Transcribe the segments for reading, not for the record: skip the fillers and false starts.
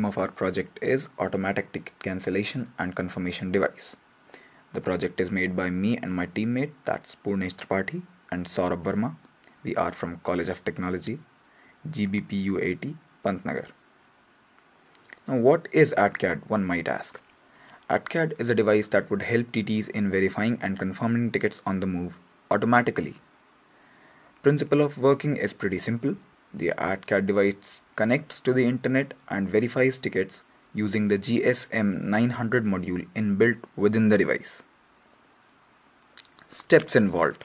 name of our project is Automatic Ticket Cancellation and Confirmation Device. The project is made by me and my teammate, that's Purnesh Tripathi and Saurabh Verma. We are from College of Technology, GBPU80, Pantnagar. Now what is ATCAD, one might ask. ATCAD is a device that would help TTs in verifying and confirming tickets on the move automatically. Principle of working is pretty simple. The ATCAD device connects to the internet and verifies tickets using the GSM 900 module inbuilt within the device. Steps involved.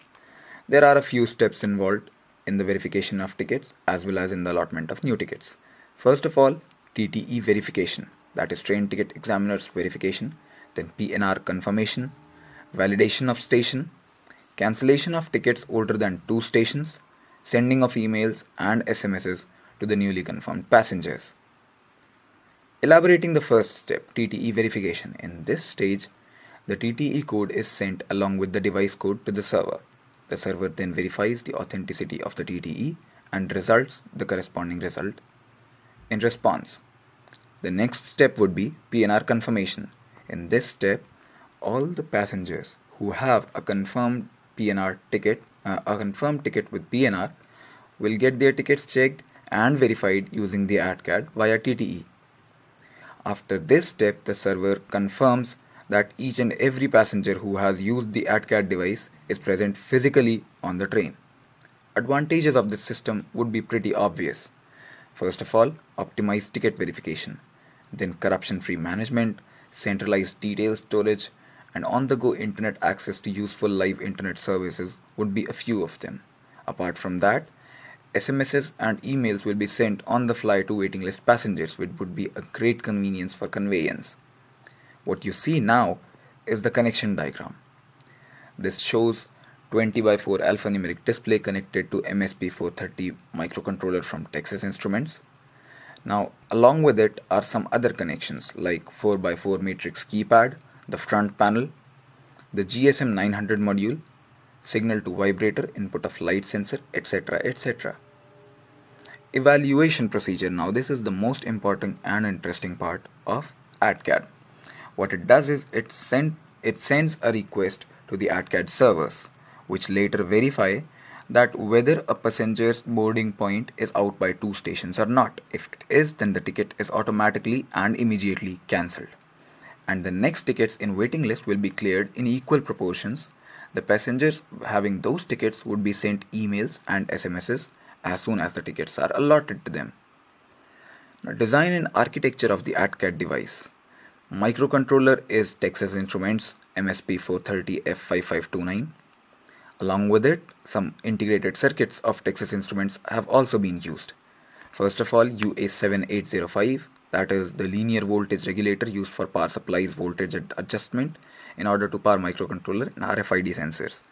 There are a few steps involved in the verification of tickets as well as in the allotment of new tickets. First of all, TTE verification, that is train ticket examiner's verification, then PNR confirmation, validation of station, cancellation of tickets older than 2 stations, sending of emails and SMSs to the newly confirmed passengers. Elaborating the first step, TTE verification. In this stage, the TTE code is sent along with the device code to the server. The server then verifies the authenticity of the TTE and results the corresponding result in response. The next step would be PNR confirmation. In this step, all the passengers who have a confirmed ticket with PNR will get their tickets checked and verified using the ATCAD via TTE. After this step, the server confirms that each and every passenger who has used the ATCAD device is present physically on the train. Advantages of this system would be pretty obvious. First of all, optimized ticket verification, then corruption-free management, centralized detail storage, and on-the-go internet access to useful live internet services would be a few of them. Apart from that, SMSs and emails will be sent on the fly to waiting list passengers, which would be a great convenience for conveyance. What you see now is the connection diagram. This shows 20x4 alphanumeric display connected to MSP430 microcontroller from Texas Instruments. Now, along with it are some other connections like 4x4 matrix keypad, the front panel, the GSM 900 module, signal to vibrator, input of light sensor, etc. etc. Evaluation procedure. Now this is the most important and interesting part of ATCAD. What it does is it sends a request to the ATCAD servers, which later verify that whether a passenger's boarding point is out by 2 stations or not. If it is, then the ticket is automatically and immediately cancelled. And the next tickets in waiting list will be cleared in equal proportions. The passengers having those tickets would be sent emails and SMSs as soon as the tickets are allotted to them. Now, design and architecture of the ATCAD device. Microcontroller is Texas Instruments MSP430F5529. Along with it, some integrated circuits of Texas Instruments have also been used. First of all, UA7805, that is the linear voltage regulator used for power supply's voltage adjustment in order to power microcontroller and RFID sensors.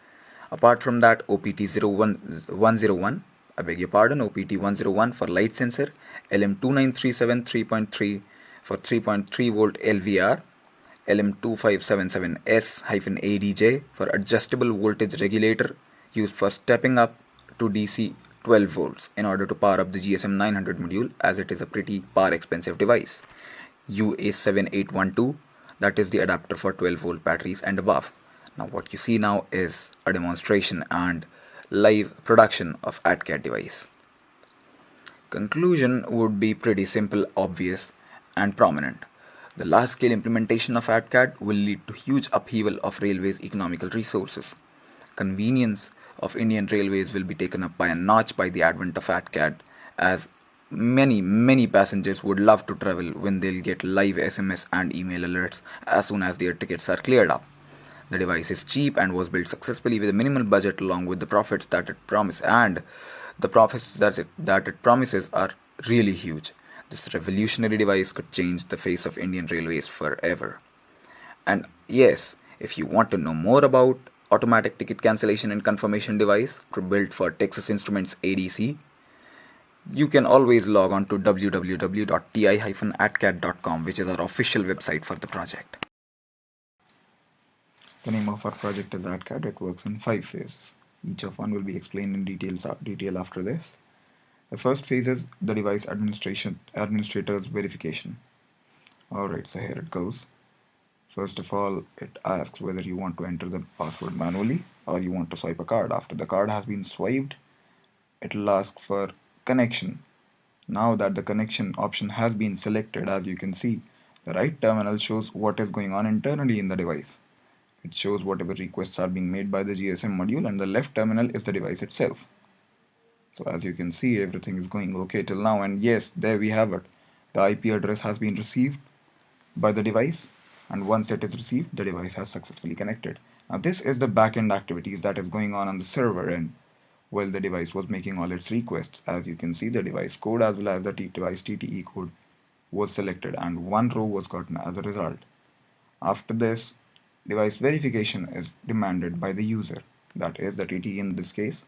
Apart from that, OPT101, OPT101 for light sensor, LM2937 3.3 for 3.3 volt LVR, LM2577S-ADJ for adjustable voltage regulator used for stepping up to DC 12 volts in order to power up the GSM 900 module, as it is a pretty power expensive device. UA7812, that is the adapter for 12 volt batteries and above. Now what you see now is a demonstration and live production of ATCAD device. Conclusion would be pretty simple, obvious and prominent. The large-scale implementation of ATCAD will lead to huge upheaval of railways' economical resources. Convenience of Indian Railways will be taken up by a notch by the advent of ATCAD, as many passengers would love to travel when they'll get live SMS and email alerts as soon as their tickets are cleared up. The device is cheap and was built successfully with a minimal budget, along with the profits that it promises, and the profits that it promises are really huge. This revolutionary device could change the face of Indian Railways forever. And yes, if you want to know more about automatic ticket cancellation and confirmation device built for Texas Instruments ADC, you can always log on to www.ti-atcad.com, which is our official website for the project. The name of our project is ATCAD. It works in 5 phases. Each of one will be explained in detail after this. The first phase is the device administrator's verification. Alright, so here it goes. First of all, it asks whether you want to enter the password manually or you want to swipe a card. After the card has been swiped, it will ask for connection. Now that the connection option has been selected, as you can see, the right terminal shows what is going on internally in the device. It shows whatever requests are being made by the GSM module, and the left terminal is the device itself. So as you can see, everything is going okay till now, and yes, there we have it. The IP address has been received by the device, and once it is received, the device has successfully connected. Now this is the backend activities that is going on the server end while the device was making all its requests. As you can see, the device code as well as the device TTE code was selected, and one row was gotten as a result. After this, device verification is demanded by the user, that is the TTE in this case.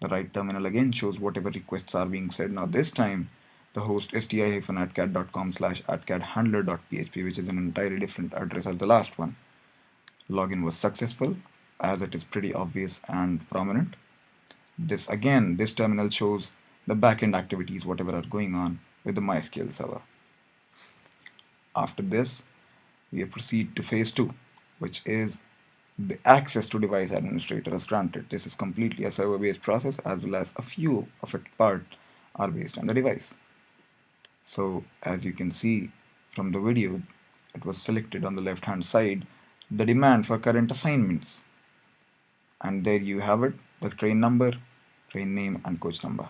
The right terminal again shows whatever requests are being said. Now this time the host is ti-atcad.com/atcadhandler.php, which is an entirely different address as the last one. Login was successful, as it is pretty obvious and prominent. This terminal shows the backend activities, whatever are going on with the MySQL server. After this, we proceed to phase 2, which is the access to device administrator is granted. This is completely a server-based process, as well as a few of its parts are based on the device. So as you can see from the video, it was selected on the left hand side, the demand for current assignments, and there you have it, the train number, train name and coach number.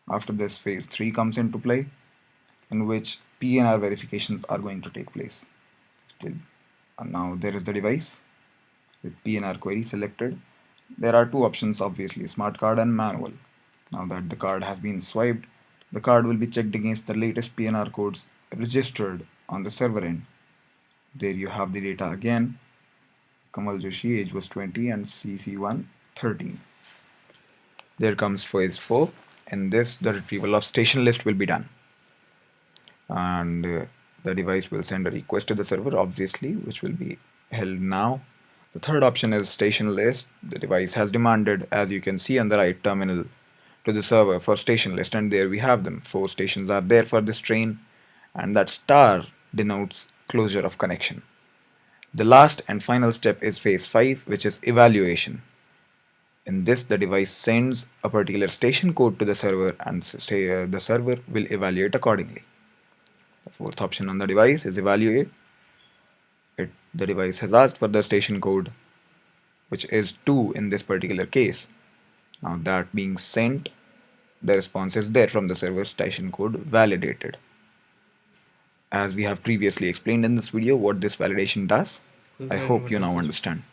After this, phase 3 comes into play, in which PNR verifications are going to take place. And now there is the device with PNR query selected. There are two options, obviously, smart card and manual. Now that the card has been swiped, the card will be checked against the latest PNR codes registered on the server end. There you have the data again. Kamal Joshi, age was 20 and CC1 13. There comes phase 4. In this, the retrieval of station list will be done. And the device will send a request to the server, obviously, which will be held now. The third option is station list. The device has demanded, as you can see on the right terminal, to the server for station list, and there we have them. 4 stations are there for this train, and that star denotes closure of connection. The last and final step is phase 5, which is evaluation. In this, the device sends a particular station code to the server, and the server will evaluate accordingly. The fourth option on the device is evaluate. The device has asked for the station code, which is 2 in this particular case. Now that being sent, the response is there from the server, station code validated. As we have previously explained in this video what this validation does, I hope you now understand.